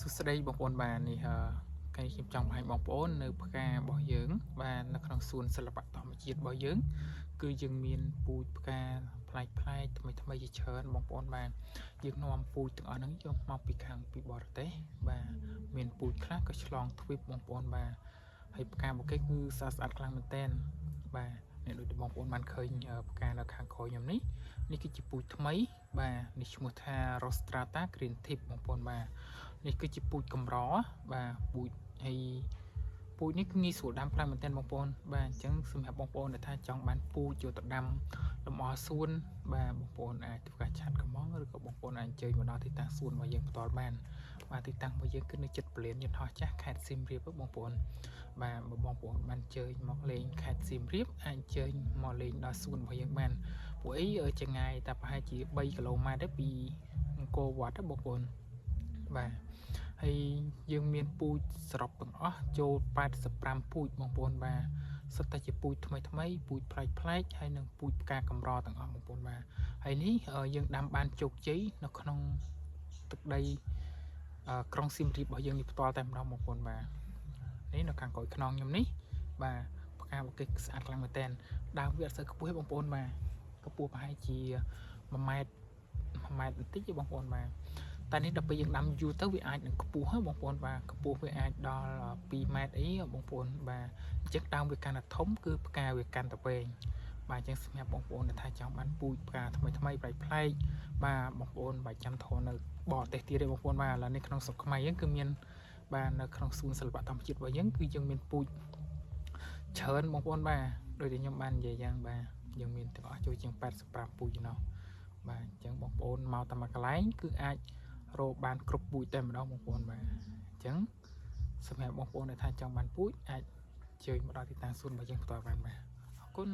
សួស្តីបងប្អូនបាទនេះថ្ងៃខ្ញុំចង់បង្ហាញបងប្អូននៅផ្ការបស់យើងបាទនៅក្នុងសួនសិល្បៈធម្មជាតិរបស់យើងគឺយើងមានពូជផ្កាប្លែកថ្មីជាច្រើនបងប្អូនបាទយើងនាំពូជទាំងអស់ហ្នឹងយកមកពីខាងពីបរទេសបាទមានពូជខ្លះក៏ឆ្លងទ្វីបបងប្អូនបាទហើយផ្ការបស់គេគឺស្អាតខ្លាំងមែនទែនបាទអ្នកដូចបងប្អូនបានឃើញផ្កានៅខាងក្រោយខ្ញុំនេះគឺជាពូជថ្មីបាទនេះឈ្មោះថា Rostrata Green Tip បងប្អូនបាទនេះគឺជាពូជកម្របាទពូជហើយពូជនេះគឺងាយស្រួលដាំខ្លាំងមែនទែនបងប្អូនបាទអញ្ចឹងសម្រាប់បងប្អូនដែលថាចង់បានពូជយកទៅដាំលម្អសួនបាទបងប្អូនអាចធ្វើការឆាត់កំងឬក៏បងប្អូនអាចអញ្ជើញមកដល់ទីតាំងសួនរបស់យើងផ្ទាល់បានបាទទីតាំងរបស់យើងគឺនៅជិតពលានយន្តហោះចាស់ខេត្តសៀមរាបបងប្អូនបាទបងប្អូនបានអញ្ជើញមកលេងខេត្តសៀមរាបអាចអញ្ជើញមកលេងដល់សួនរបស់យើងបានពួកអីចម្ងាយតែប្រហែលជា3គីឡូម៉ែត្រពីអង្គរវត្តបងប្អូនបាទហើយយើងមានពូជសរុបទាំងអស់ចូល85ពូជបងប្អូនបាទសុទ្ធតែជាពូជថ្មីពូជប្លែកហើយនឹងពូជផ្កាកម្រទាំងអស់បងប្អូនបាទហើយនេះយើងដាំបានជោគជ័យនៅក្នុងទឹកដីក្រុងសៀមរាបរបស់យើងនេះផ្ទាល់តែម្ដងបងប្អូនបាទនេះនៅខាងក្រោយខ្នងខ្ញុំនេះបាទផ្ការបស់គេស្អាតខ្លាំងមែនតើដើមវាអត់សូវខ្ពស់ទេបងប្អូនបាទកម្ពស់ប្រហែលជា1ម៉ែត្របន្តិចទេបងប្អូនបាទតែនេះដល់ពេលយើងដាំយូរទៅវាអាចនឹងខ្ពស់ហ្នឹងបងប្អូនបាទខ្ពស់វាអាចដល់2ម៉ែត្រអីបងប្អូនបាទអញ្ចឹងដើមវាកាន់តែធំគឺផ្កាវាកាន់តែវែងបាទអញ្ចឹងសម្រាប់បងប្អូនដែលថាចង់បានពូជផ្កាថ្មីប្លែកបាទបងប្អូនបាទចាំធរនៅបរទេសទៀតទេបងប្អូនបាទឥឡូវនេះក្នុងស្រុកខ្មែរយើងគឺមានបាទនៅក្នុងសួនសិល្បៈធម្មជាតិរបស់យើងគឺយើងមានពូជច្រើនបងប្អូនបាទដូចដែលខ្ញុំបាននិយាយយ៉ាងបាទយើងមានទាំងអស់ចូលជាង85ពូជឯណោះបាទអញ្ចឹងបងប្អូនមកតាមកន្លែងគឺអាចរកបានគ្រប់ពូជតែម្ដងបងប្អូនបាទអញ្ចឹងសម្រាប់បងប្អូនដែលថាចង់បានពូជអាចជើញមកដល់ទីតាំងសួនរបស់យើងផ្ទាល់បានបាទអរគុណ